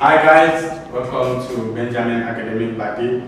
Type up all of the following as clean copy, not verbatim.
Hi guys, welcome to Benjamin Academic Party.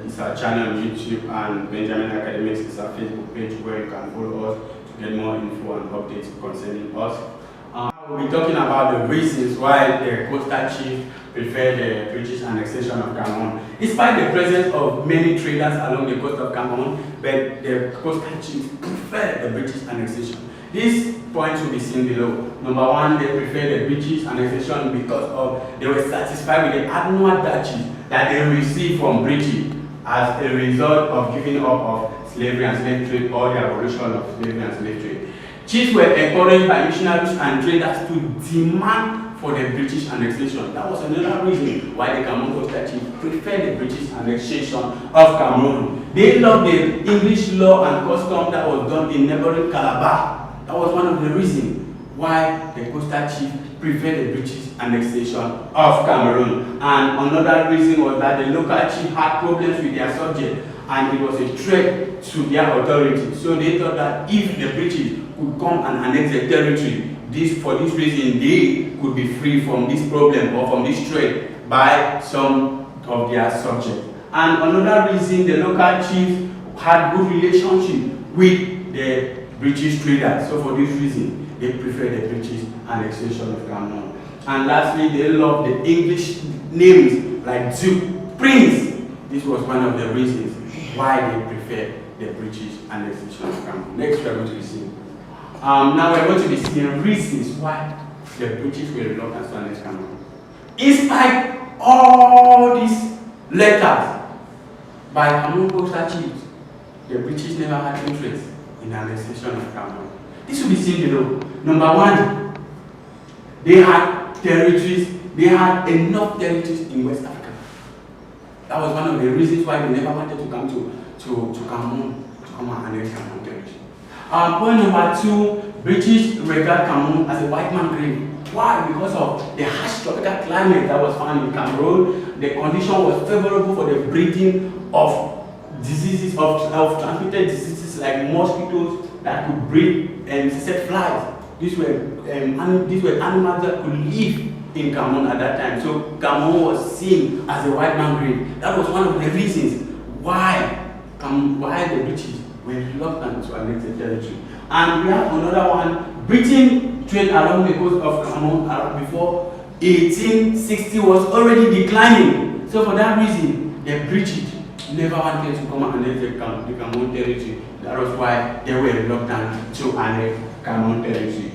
It's our channel on YouTube, and Benjamin Academics is our Facebook page where you can follow us to get more info and updates concerning us. We'll be talking about the reasons why the coastal chief preferred the British annexation of Cameroon. Despite the presence of many traders along the coast of Cameroon, but the coastal chief preferred the British annexation. These points will be seen below. Number one, they preferred the British annexation because they were satisfied with the annual duchies that they received from Britain as a result of giving up of slavery and slave trade, or the abolition of slavery and slave trade. Chiefs were encouraged by missionaries and traders to demand for the British annexation. That was another reason why the Cameroon coastal chief preferred the British annexation of Cameroon. They loved the English law and custom that was done in neighboring Calabar. That was one of the reasons why the coastal chief preferred the British annexation of Cameroon. And another reason was that the local chief had problems with their subject, and it was a threat to their authority. So they thought that if the British could come and annex the territory, for this reason they could be free from this problem or from this threat by some of their subjects. And another reason, the local chiefs had good relationship with the British traders. So for this reason, they preferred the British annexation of Cameroon. And lastly, they loved the English names like Duke, Prince. This was one of the reasons why they preferred the British annexation of Cameroon. Next, we are going to be seeing. Now we are going to be seeing reasons why the British were reluctant to annex Cameroon. In spite of all these letters by Cameroon coastal chiefs, the British never had interest in the annexation of Cameroon. This will be seen below. Number one, they had territories, they had enough territories in West Africa. That was one of the reasons why they never wanted to come to Cameroon, to come and annex Cameroon territory. Point number two, British regard Cameroon as a white man grave. Why? Because of the harsh tropical climate that was found in Cameroon. The condition was favorable for the breeding of diseases, of transmitted diseases like mosquitoes that could breed and set flies. These were animals that could live in Cameroon at that time. So Cameroon was seen as a white man grave. That was one of the reasons why the British were reluctant to annex the territory. And we have another one. Britain trade along the coast of Cameroon before 1860 was already declining. So for that reason, the British never wanted to come and annex the Cameroon territory. That was why they were reluctant to annex Cameroon territory.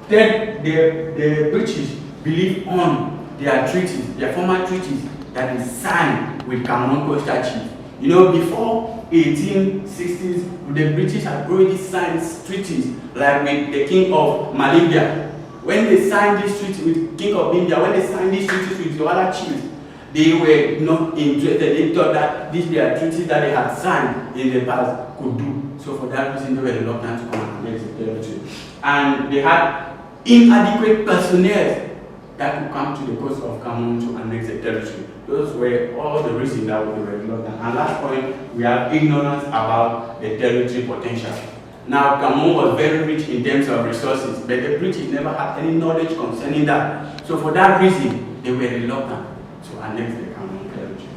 The British believed on their treaties, their former treaties that they signed with Cameroon coastal chiefs. You know, before 1860s, the British had already signed treaties like with the King of Malaysia. When they signed this treaty with King of India, when they signed these treaties with the other chiefs, they were not interested. They thought that these were treaties that they had signed in the past could do. So for that reason, they were reluctant to come and annex the territory. And they had inadequate personnel that could come to the coast of Cameroon to annex the territory. Those were all the reasons that they were reluctant. And last point, we have ignorance about the territory potential. Now, Cameroon was very rich in terms of resources, but the British never had any knowledge concerning that. So for that reason, they were reluctant to annex the Cameroon territory.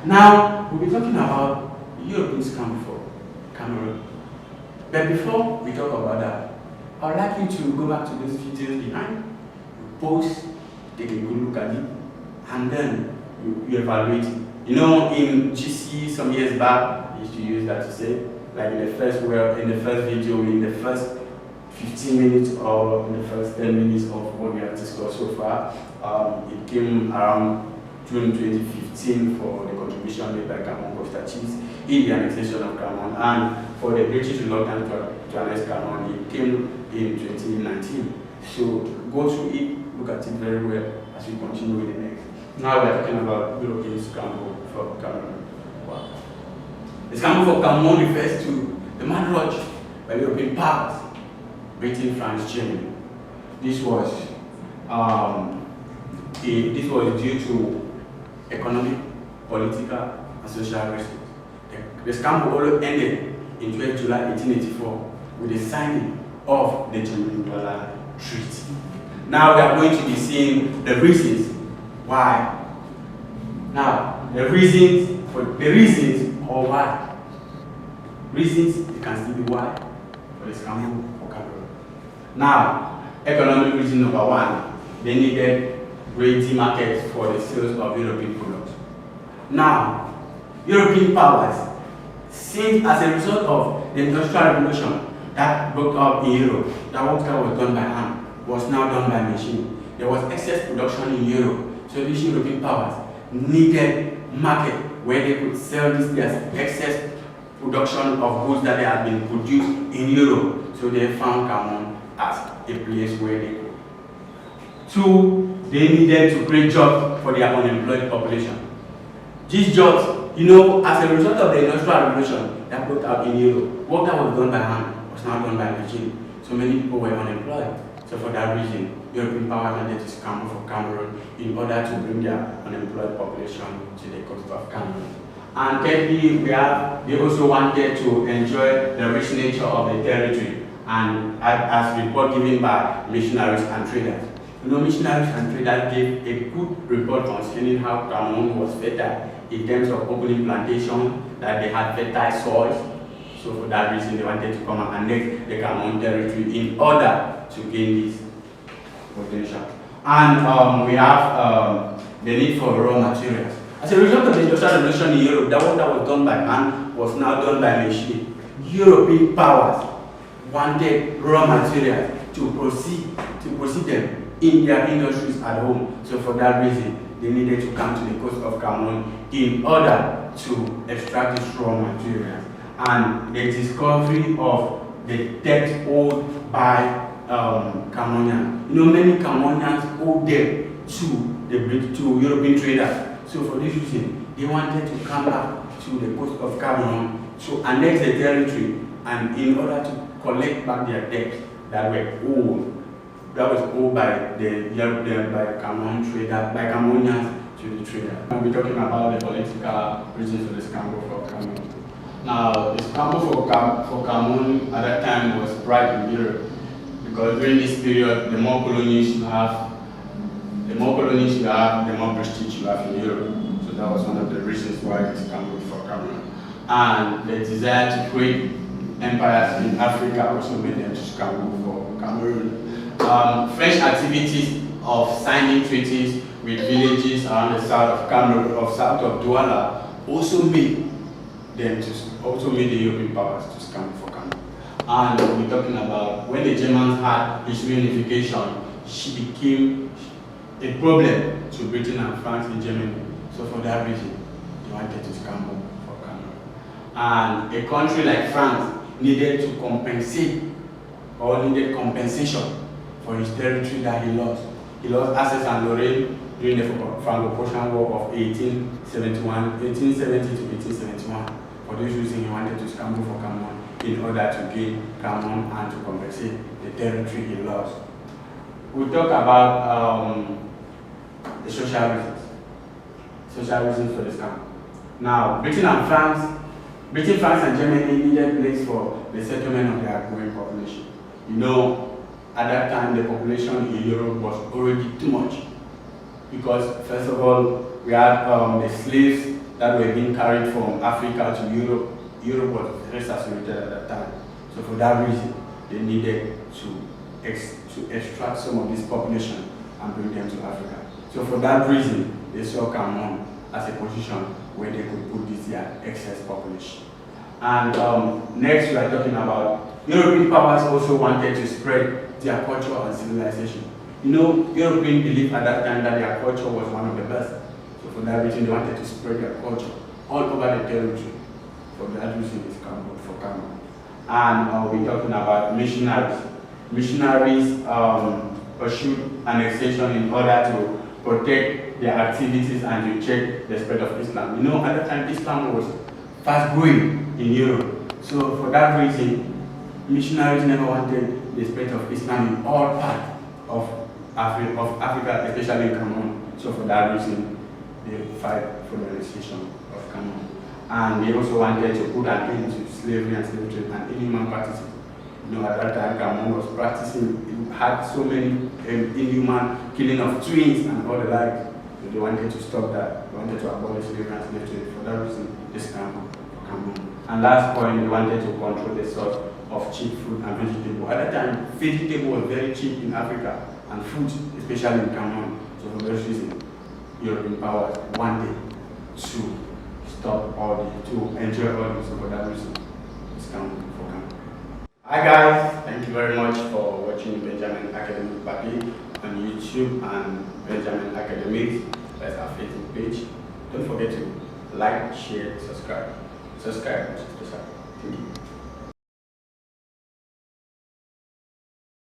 Now, we'll be talking about European scramble for Cameroon. But before we talk about that, I would like you to go back to those videos behind, pause, take a good look at it, and then you evaluate it. You know, in GC some years back, I used to use that to say, like in the first video, in the first 15 minutes or in the first 10 minutes of what we have discussed so far, it came around June 2015 for the contribution made by Cameroon coastal chiefs in the annexation of Cameroon, and for the British reluctant to annex Cameroon, it came in 2019. So go through it, look at it very well as we continue with the next. Now we are talking about European scramble for Cameroon. Wow. The scramble for Cameroon refers to the mad rush by European powers, Britain, France, Germany. This was due to economic, political, and social reasons. The scramble also ended in 12 July 1884 with the signing of the $2 Treaty. Now we are going to be seeing the reasons Why? Now, the reasons or why. Reasons, it can still be why for the Scramble for Cameroon. Now, economic reason number one, they needed ready markets for the sales of European products. Now, European powers, since as a result of the Industrial Revolution that broke out in Europe, that what was done by hand was now done by machine. There was excess production in Europe, so these European powers needed market where they could sell this their excess production of goods that they had been produced in Europe. So they found Cameroon as a place where they could. Two, they needed to create jobs for their unemployed population. These jobs, as a result of the Industrial Revolution that broke out in Europe, work that was done by hand was now done by machine. So many people were unemployed. So for that reason, European powers wanted to scramble for Cameroon in order to bring their unemployed population to the coast of Cameroon. And thirdly, they also wanted to enjoy the rich nature of the territory, and as report given by missionaries and traders. Missionaries and traders gave a good report concerning how Cameroon was fertile in terms of opening plantations, that they had fertile soils. So for that reason, they wanted to come and annex the Cameroon territory in order to gain this potential. And we have the need for raw materials. As a result of the Industrial Revolution in Europe, that work that was done by hand was now done by machine. European powers wanted raw materials to proceed them in their industries at home. So for that reason, they needed to come to the coast of Cameroon in order to extract these raw materials. And the discovery of the debt owed by Cameroonians. Many Cameroonians owed them to European traders. So for this reason, they wanted to come back to the coast of Cameroon to annex the territory, and in order to collect back their debt that was owed by Cameroonians to the trader. We'll be talking about the political reasons for the scramble for Cameroon. Now, the scramble for Cameroon at that time was right in Europe, because during this period, the more colonies you have, the more prestige you have in Europe. So that was one of the reasons why it scrambled for Cameroon. And the desire to create empires in Africa also made them to scramble for Cameroon. French activities of signing treaties with villages around the south of Cameroon, south of Douala, also made the European powers to scramble for Cameroon. And we're talking about when the Germans had this reunification, she became a problem to Britain and France in Germany. So for that reason, they wanted to scramble for Cameroon. And a country like France needed to compensate, or needed compensation for his territory that he lost. He lost Alsace and Lorraine during the Franco-Prussian War of 1870 to 1871. For this reason, he wanted to scramble for Cameroon in order to gain Cameroon and to compensate the territory he lost. We'll talk about the social reasons. Social reasons for the scramble. Now, Britain, France and Germany needed place for the settlement of their growing population. At that time, the population in Europe was already too much, because first of all, we had the slaves that were being carried from Africa to Europe. Europe was very saturated at that time. So for that reason, they needed to extract some of this population and bring them to Africa. So for that reason, they saw Cameroon as a position where they could put this excess population. And next, we are talking about European powers also wanted to spread their culture and civilization. European believed at that time that their culture was one of the best. So for that reason, they wanted to spread their culture all over the territory. For that reason, it's scrambled for Cameroon. And we're talking about missionaries. Missionaries pursued annexation in order to protect their activities and to check the spread of Islam. At that time, Islam was fast growing in Europe. So for that reason, missionaries never wanted the spread of Islam in all parts of Africa, especially in Cameroon. So for that reason, they fight for the annexation of Cameroon. And they also wanted to put an end to slavery and slave trade and inhuman practices. At that time, Cameroon was practicing, it had so many inhuman killing of twins and all the like. They wanted to stop that. They wanted to abolish slavery and slavery. For that reason, they scrambled for Cameroon. And last point, they wanted to control the source of cheap fruit and vegetable. At that time, vegetable was very cheap in Africa, and fruit, especially in Cameroon. So for this reason, European powers wanted to stop to enjoy all this. So for that reason, it's Cameroon for Cameroon. Hi guys, thank you very much for watching Benjamin Academic Party on YouTube and Benjamin Academics. That's our Facebook page. Don't forget to like, share, subscribe. Thank you.